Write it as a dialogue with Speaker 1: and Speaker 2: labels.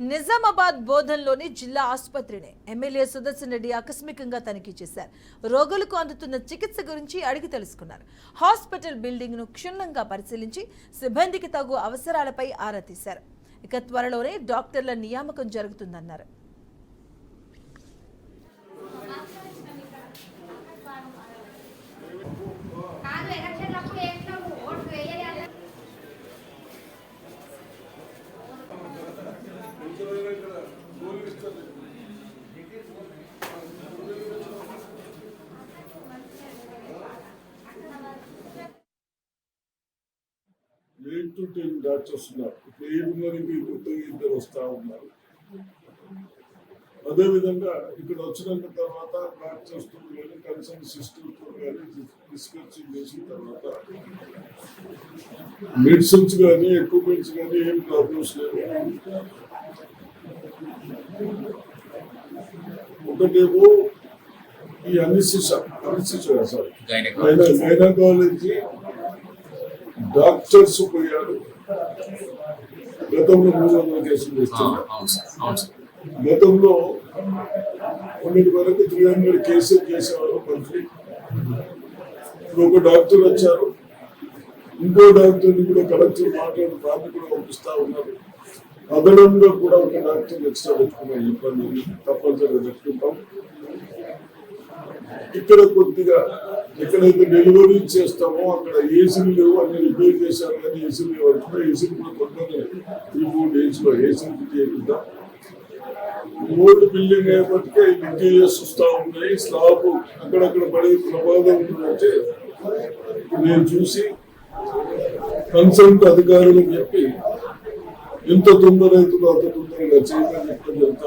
Speaker 1: నిజామాబాద్ బోధన్లోని జిల్లా ఆసుపత్రిని ఎమ్మెల్యే సుదర్శన్ రెడ్డి ఆకస్మికంగా తనిఖీ చేశారు. రోగులకు అందుతున్న చికిత్స గురించి అడిగి తెలుసుకున్నారు. హాస్పిటల్ బిల్డింగ్ ను క్షుణ్ణంగా పరిశీలించి సిబ్బందికి తగు అవసరాలపై ఆరా తీశారు. ఇక త్వరలోనే డాక్టర్ల నియామకం జరుగుతుందన్నారు.
Speaker 2: ఎయిట్ టు 10 డాక్టర్స్ ఉన్నారు. ఇప్పుడు 7:30కి కొత్తగా 2 వస్తూ ఉన్నారు. అదేవిధంగా ఇక్కడ వచ్చిన తర్వాత డాక్టర్స్ తో కానీ కన్సర్న్ సిస్టర్స్ తో కానీ డిస్కషన్ చేసిన తర్వాత మెడిసిన్స్ కానీ ఎక్విప్మెంట్స్ కానీ ఏం ప్రాబ్లమ్స్ లేవు. ఒకటేమో ఈ గైనకాలజీ డాక్టర్స్ పోయారు. గతంలో 300 కేసులు ఇస్తున్నారు. గతంలో కొన్నిటి వరకు 300 కేసులు చేసేవారు మంత్లీ. ఇప్పుడు ఒక డాక్టర్ వచ్చారు, ఇంకో డాక్టర్ని కూడా కలెక్టర్ మాట్లాడి దాన్ని కూడా పంపిస్తా ఉన్నారు. అదనంగా కూడా ఒక డాక్టర్ ఎక్స్ట్రా పెట్టుకునే ఇబ్బంది తప్పనిసరిగా పెట్టుకుంటాం. ఇక్కడ కొద్దిగా ఎక్కడైతే డెలివరీ చేస్తామో అక్కడ ఏసీలు లేవు, అన్ని రిపేర్ చేశారు. కానీ ఏసీలు వరకు ఏసీలు కూడా కొద్దిగా 3-4 days లో ఏసీలు చేపిద్దాం. రోడ్డు బిల్డింగ్ అయ్యేపటికే ఇంటీరియర్స్ వస్తూ ఉన్నాయి. స్లాబ్ అక్కడక్కడ పడే ప్రమాదం ఉందంటే నేను చూసి కన్సల్ట్ అధికారులకు చెప్పి ఎంత తొందర అవుతుందో అంత తొందరగా చేయమని చెప్పడం జరుగుతా